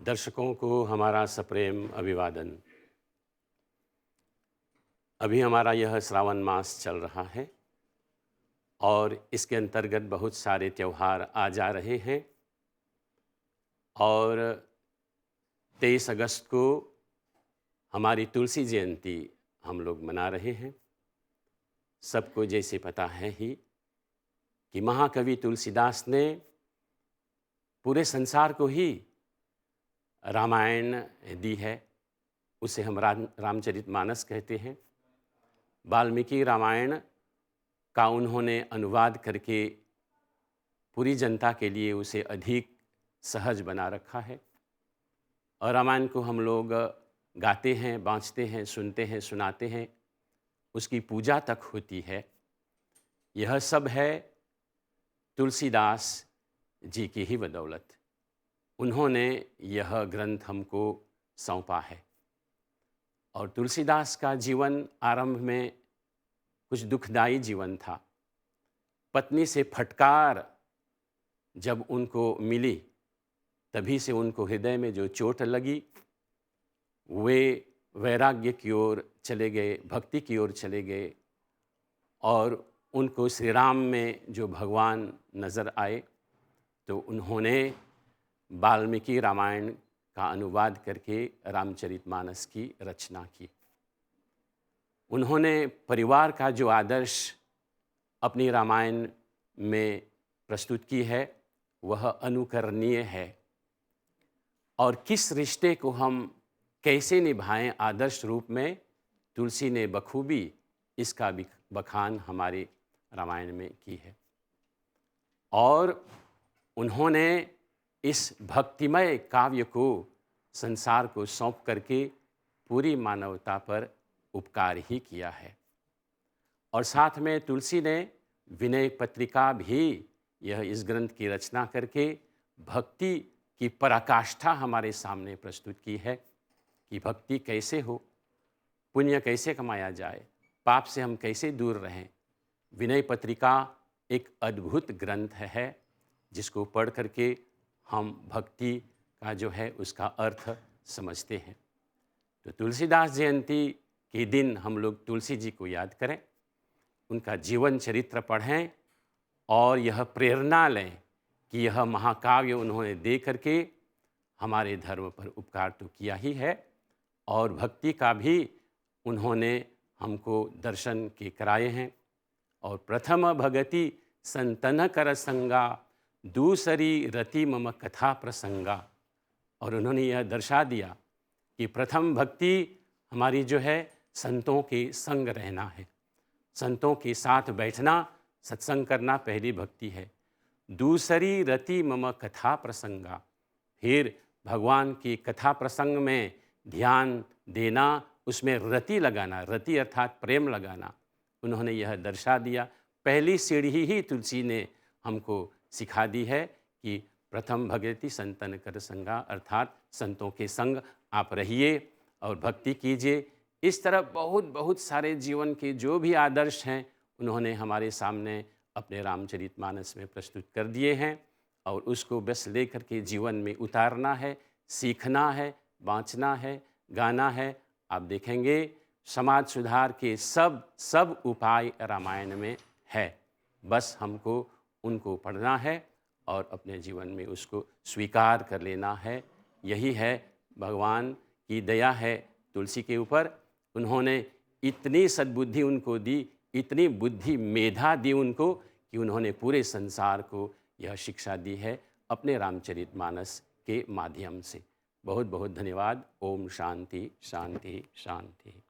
दर्शकों को हमारा सप्रेम अभिवादन। अभी हमारा यह श्रावण मास चल रहा है और इसके अंतर्गत बहुत सारे त्यौहार आ जा रहे हैं और 23 अगस्त को हमारी तुलसी जयंती हम लोग मना रहे हैं। सबको जैसे पता है ही कि महाकवि तुलसीदास ने पूरे संसार को ही रामायण दी है। उसे हम रामचरितमानस कहते हैं। वाल्मीकि रामायण का उन्होंने अनुवाद करके पूरी जनता के लिए उसे अधिक सहज बना रखा है और रामायण को हम लोग गाते हैं, बाँचते हैं, सुनते हैं, सुनाते हैं, उसकी पूजा तक होती है। यह सब है तुलसीदास जी की ही बदौलत। उन्होंने यह ग्रंथ हमको सौंपा है और तुलसीदास का जीवन आरंभ में कुछ दुखदाई जीवन था। पत्नी से फटकार जब उनको मिली तभी से उनको हृदय में जो चोट लगी, वे वैराग्य की ओर चले गए, भक्ति की ओर चले गए और उनको श्री राम में जो भगवान नज़र आए तो उन्होंने वाल्मीकि रामायण का अनुवाद करके रामचरितमानस की रचना की। उन्होंने परिवार का जो आदर्श अपनी रामायण में प्रस्तुत की है वह अनुकरणीय है और किस रिश्ते को हम कैसे निभाएं आदर्श रूप में, तुलसी ने बखूबी इसका बखान हमारे रामायण में की है और उन्होंने इस भक्तिमय काव्य को संसार को सौंप करके पूरी मानवता पर उपकार ही किया है। और साथ में तुलसी ने विनय पत्रिका भी यह इस ग्रंथ की रचना करके भक्ति की पराकाष्ठा हमारे सामने प्रस्तुत की है कि भक्ति कैसे हो, पुण्य कैसे कमाया जाए, पाप से हम कैसे दूर रहें। विनय पत्रिका एक अद्भुत ग्रंथ है जिसको पढ़ करके हम भक्ति का जो है उसका अर्थ समझते हैं। तो तुलसीदास जयंती के दिन हम लोग तुलसी जी को याद करें, उनका जीवन चरित्र पढ़ें और यह प्रेरणा लें कि यह महाकाव्य उन्होंने दे करके हमारे धर्म पर उपकार तो किया ही है और भक्ति का भी उन्होंने हमको दर्शन के कराए हैं। और प्रथम भगति संतन कर संगा, दूसरी रति मम कथा प्रसंगा। और उन्होंने यह दर्शा दिया कि प्रथम भक्ति हमारी जो है संतों के संग रहना है, संतों के साथ बैठना, सत्संग करना पहली भक्ति है। दूसरी रति मम कथा प्रसंगा, फिर भगवान की कथा प्रसंग में ध्यान देना, उसमें रति लगाना, रति अर्थात प्रेम लगाना। उन्होंने यह दर्शा दिया। पहली सीढ़ी ही तुलसी ने हमको सिखा दी है कि प्रथम भगति संतन कर संगा, अर्थात संतों के संग आप रहिए और भक्ति कीजिए। इस तरह बहुत बहुत सारे जीवन के जो भी आदर्श हैं उन्होंने हमारे सामने अपने रामचरितमानस में प्रस्तुत कर दिए हैं और उसको बस लेकर के जीवन में उतारना है, सीखना है, बाँचना है, गाना है। आप देखेंगे समाज सुधार के सब उपाय रामायण में है। बस हमको उनको पढ़ना है और अपने जीवन में उसको स्वीकार कर लेना है। यही है भगवान की दया है तुलसी के ऊपर। उन्होंने इतनी सद्बुद्धि उनको दी, इतनी बुद्धि मेधा दी उनको कि उन्होंने पूरे संसार को यह शिक्षा दी है अपने रामचरितमानस के माध्यम से। बहुत बहुत धन्यवाद। ओम शांति शांति शांति।